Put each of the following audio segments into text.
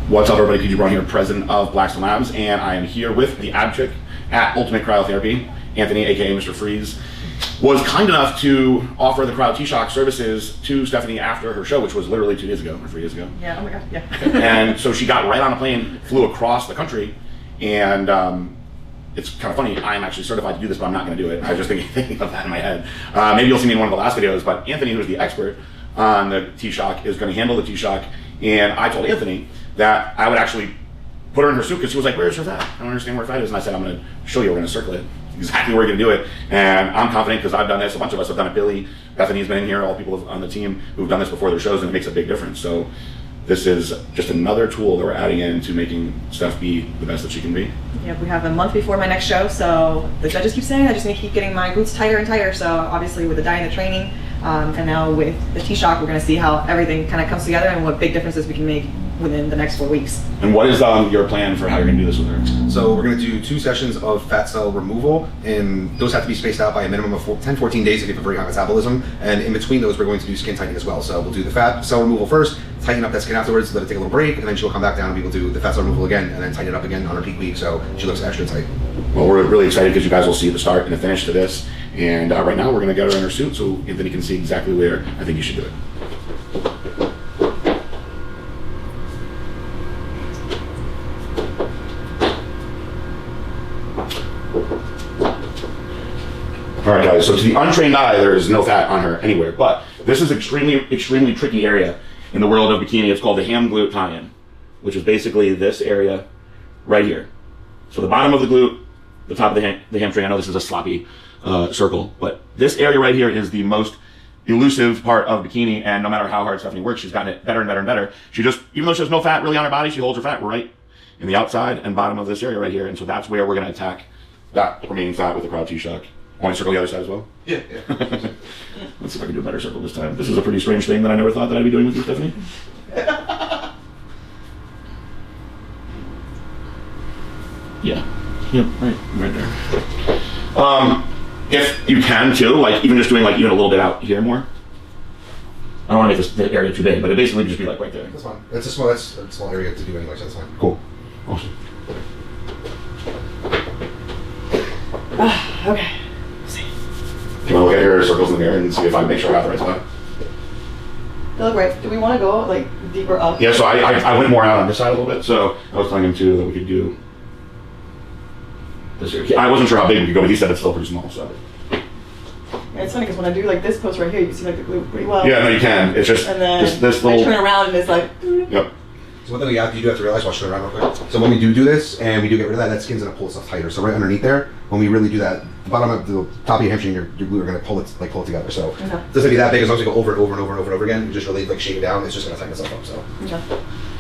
What's up, everybody? PG Braun here, president of Blackstone Labs, and I am here with the ab chick at Ultimate Cryotherapy. Anthony, aka Mr. Freeze, was kind enough to offer the cryo-T-Shock services to Stephanie after her show, which was literally 2 days ago or 3 days ago. Yeah, oh my god, yeah. And so she got right on a plane, flew across the country, and it's kind of funny, I'm actually certified to do this, but I'm not going to do it. I was just thinking of that in my head. Maybe you'll see me in one of the last videos, but Anthony, who is the expert on the T-Shock, is going to handle the T-Shock, and I told Anthony that I would actually put her in her suit, because she was like, where's her fat? I don't understand where her fat is. And I said, I'm going to show you, we're going to circle it, exactly where you're going to do it. And I'm confident, because I've done this, a bunch of us have done it. Billy, Bethany's been in here, all people on the team who've done this before their shows, and it makes a big difference. So this is just another tool that we're adding in to making Steph be the best that she can be. Yeah, we have a month before my next show, so the judges keep saying I just need to keep getting my glutes tighter and tighter. So obviously with the diet and the training, and now with the T-Shock, we're going to see how everything kind of comes together and what big differences we can make within the next 4 weeks. And what is your plan for how you're going to do this with her? So we're going to do 2 sessions of fat cell removal, and those have to be spaced out by a minimum of 10-14 days if you have a very high metabolism. And in between those, we're going to do skin tightening as well. So we'll do the fat cell removal first, tighten up that skin afterwards, let it take a little break, and then she'll come back down and we will do the fat cell removal again, and then tighten it up again on her peak week, so she looks extra tight. Well, we're really excited because you guys will see the start and the finish to this. And right now we're going to get her in her suit so Anthony can see exactly where I think you should do it. All right, guys, so to the untrained eye, there is no fat on her anywhere, but this is extremely tricky area in the world of bikini. It's called the ham glute tie-in, which is basically this area right here. So the bottom of the glute, the top of the hamstring. I know this is a sloppy circle, but this area right here is the most elusive part of bikini, and no matter how hard Stephanie works, she's gotten it better and better and better. She just, even though she has no fat really on her body, she holds her fat right in the outside and bottom of this area right here, and so that's where we're going to attack that remaining fat with the cryo-T-Shock. Want to circle the other side as well? Yeah. Let's see if I can do a better circle this time. This is a pretty strange thing that I never thought that I'd be doing with you, Stephanie. Yeah. Yep, right there. If you can too, like even just doing like even a little bit out here more. I don't want to make this area too big, but it basically just be like right there. That's fine. That's a small area to do anyway, so that's fine. Cool. Awesome. Okay. Do you want to look at your circles in the mirror and see if I make sure I have the right spot? They look right. Do we want to go like deeper up? Yeah, so I went more out on this side a little bit, so I was telling him too that we could do this here. I wasn't sure how big we could go, but he said it's still pretty small, so. Yeah, it's funny because when I do like this post right here, you can see like the glute pretty well. Yeah, no, you can. It's just and then this little. I turn around and it's like. Yep. So one thing you do have to realize, I'll show it around real quick. So when we do this and we do get rid of that skin's gonna pull itself tighter. So right underneath there, when we really do that, the bottom of the top of your hamstring, your glute are gonna pull it together. So it doesn't be that big as long as you go over and over and over and over and over again. You just really like shake it down. It's just gonna tighten itself up. So. Okay.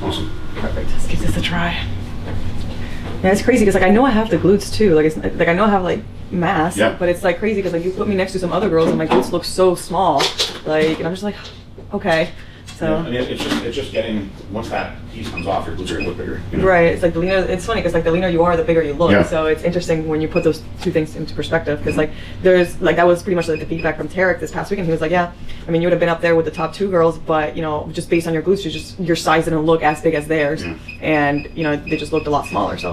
Awesome. Perfect. Let's give this a try. Yeah, it's crazy because like I know I have the glutes too. Like it's like I know I have like mass, but it's like crazy because like you put me next to some other girls and my glutes look so small. Like, and I'm just like, okay. So yeah, I mean, it's just getting, once that piece comes off, your glutes are gonna look bigger. You know? Right. It's like the leaner. It's funny because like the leaner you are, the bigger you look. Yeah. So it's interesting when you put those two things into perspective because like there's like that was pretty much like the feedback from Tarek this past weekend. He was like, yeah, I mean you would have been up there with the top 2 girls, but you know just based on your glutes, your size didn't look as big as theirs, and you know they just looked a lot smaller. So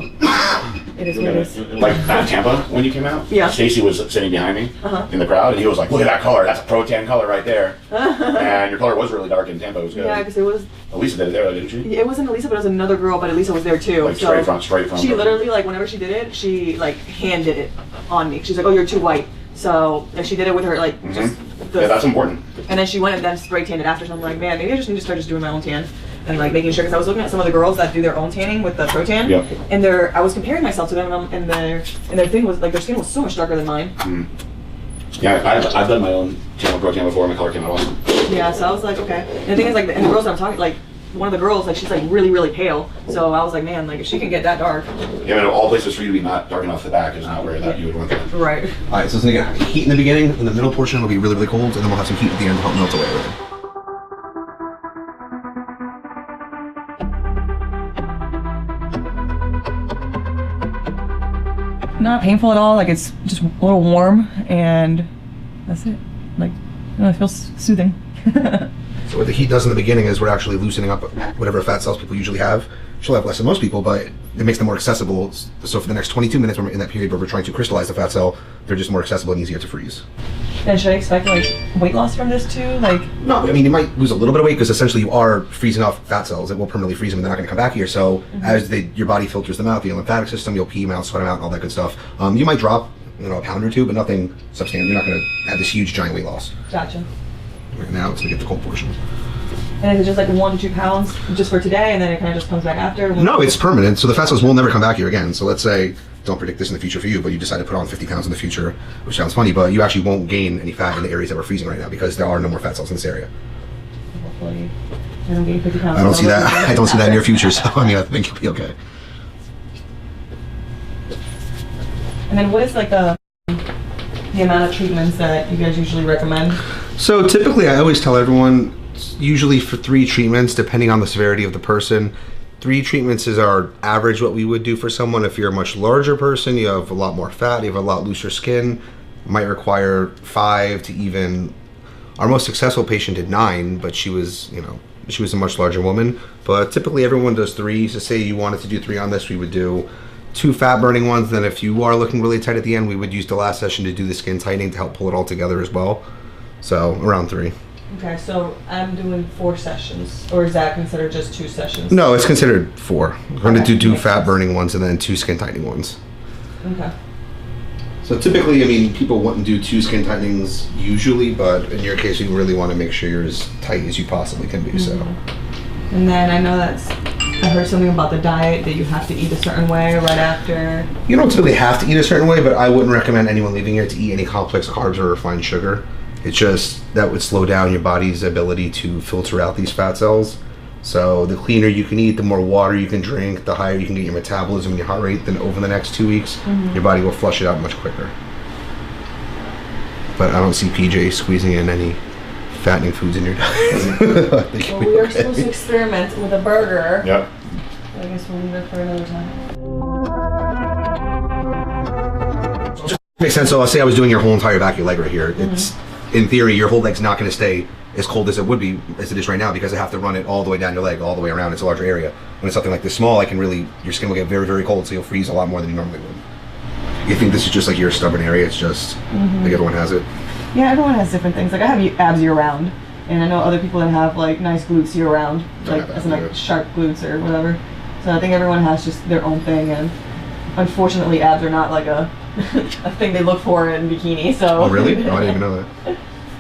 it is what it is. Like at Tampa when you came out, Stacy was sitting behind me in the crowd, and he was like, look at that color, that's a pro tan color right there. And your color was really dark in Tampa. It was good. Yeah, because it was. Elisa did it there, didn't she? It wasn't Elisa, but it was another girl. But Elisa was there too. Like straight from. She literally like whenever she did it, she like hand did it on me. She's like, oh, you're too white. So and she did it with her like just. Yeah, that's important. And then she went and then spray tanned it after. So I'm like, man, maybe I just need to start just doing my own tan and like making sure because I was looking at some of the girls that do their own tanning with the pro tan. Yep. And I was comparing myself to them, and their thing was like their skin was so much darker than mine. Yeah, I've done my own tan with pro tan before, and my color came out awesome. Yeah, so I was like, okay. And the thing is, like, and the girls that I'm talking, like, one of the girls, like, she's like really pale. So I was like, man, like, if she can get that dark. Yeah, but all places for you to be not dark enough, the back is not where that you would want that. Right. All right, so it's gonna get heat in the beginning, in the middle portion will be really cold, and then we'll have some heat at the end to help melt away everything. Not painful at all. Like it's just a little warm, and that's it. Like, it feels soothing. So what the heat does in the beginning is we're actually loosening up whatever fat cells people usually have, she'll have less than most people, but it makes them more accessible. So for the next 22 minutes in that period where we're trying to crystallize the fat cell, they're just more accessible and easier to freeze. And should I expect like weight loss from this too? Like, no, I mean, you might lose a little bit of weight because essentially you are freezing off fat cells. It will permanently freeze them and they're not going to come back here. So as your body filters them out, the lymphatic system, you'll pee them out, sweat them out, and all that good stuff. You might drop, a pound or two, but nothing substantial. You're not going to have this huge giant weight loss. gotcha. Right now, let's get the cold portion. And is it just like 1 to 2 pounds just for today, and then it kind of just comes back after? No, it's permanent. So the fat cells will never come back here again. So let's say, don't predict this in the future for you, but you decide to put on 50 pounds in the future, which sounds funny, but you actually won't gain any fat in the areas that we're freezing right now because there are no more fat cells in this area. Hopefully, I don't gain 50 pounds. I don't see that. I don't see that in your future. So I mean, I think you'll be okay. And then what is like the amount of treatments that you guys usually recommend? So typically, I always tell everyone, usually for 3 treatments, depending on the severity of the person. 3 treatments is our average what we would do for someone. If you're a much larger person, you have a lot more fat, you have a lot looser skin, might require 5 to even, our most successful patient did 9, but she was, she was a much larger woman. But typically everyone does 3. So say you wanted to do 3 on this, we would do 2 fat burning ones. Then if you are looking really tight at the end, we would use the last session to do the skin tightening to help pull it all together as well. So around 3. Okay, so I'm doing 4 sessions, or is that considered just 2 sessions? No, it's considered 4. We're going to do 2 makes fat sense. burning ones and then 2 skin tightening ones. Okay. So typically, I mean, people wouldn't do 2 skin tightenings usually, but in your case, you really want to make sure you're as tight as you possibly can be. So. And then I know I heard something about the diet, that you have to eat a certain way right after. You don't really have to eat a certain way, but I wouldn't recommend anyone leaving here to eat any complex carbs or refined sugar. It's just that would slow down your body's ability to filter out these fat cells. So the cleaner you can eat, the more water you can drink, the higher you can get your metabolism and your heart rate. Then over the next 2 weeks, your body will flush it out much quicker. But I don't see PJ squeezing in any fattening foods in your diet. Well, we are supposed to experiment with a burger. Yep. I guess we'll leave it for another time. Makes sense. So I'll say I was doing your whole entire back of your leg right here. It's, in theory, your whole leg's not going to stay as cold as it would be, as it is right now, because I have to run it all the way down your leg, all the way around. It's a larger area. When it's something like this small, your skin will get very, very cold, so you'll freeze a lot more than you normally would. You think this is just like your stubborn area? It's just like everyone has it? Yeah, everyone has different things. Like I have abs year round, and I know other people that have like nice glutes year round, like as in like sharp glutes or whatever. So I think everyone has just their own thing, and unfortunately, abs are not like a thing they look for in bikini. So. Oh really? Oh, I didn't even know that.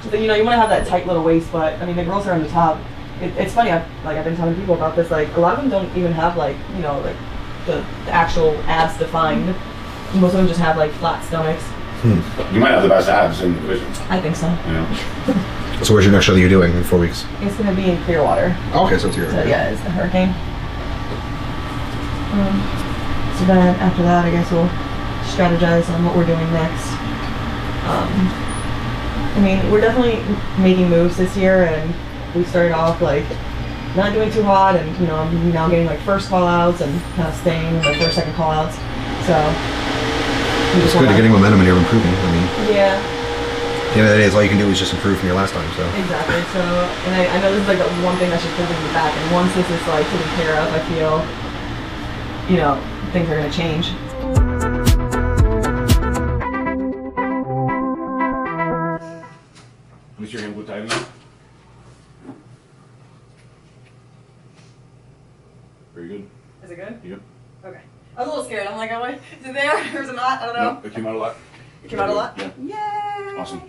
So, you want to have that tight little waist, but I mean the girls are on the top. It's funny. I've been telling people about this. Like a lot of them don't even have like like the actual abs defined. Most of them just have like flat stomachs. You might have the best abs in the division. I think so. Yeah. So where's your next show that you're doing in 4 weeks? It's gonna be in Clearwater. Oh, okay, so it's here. So yeah, it's the hurricane. So then after that, I guess we'll strategize on what we're doing next. I mean, we're definitely making moves this year, and we started off like not doing too hot, and I'm now getting like first call outs and kind of staying in the first, second call outs. So It's good to getting momentum and you're improving. I mean, yeah. At the end of the day, all you can do is just improve from your last time. So Exactly. So, and I know this is like the one thing that's just holding me back. And once this is like taken care of, I feel, things are gonna change. At least your hand look tight enough. Very good. Is it good? Yep. Okay. I was a little scared. I'm like, is it there or is it not? I don't know. No, it came out a lot. It came out a lot? Yeah. Yay! Awesome.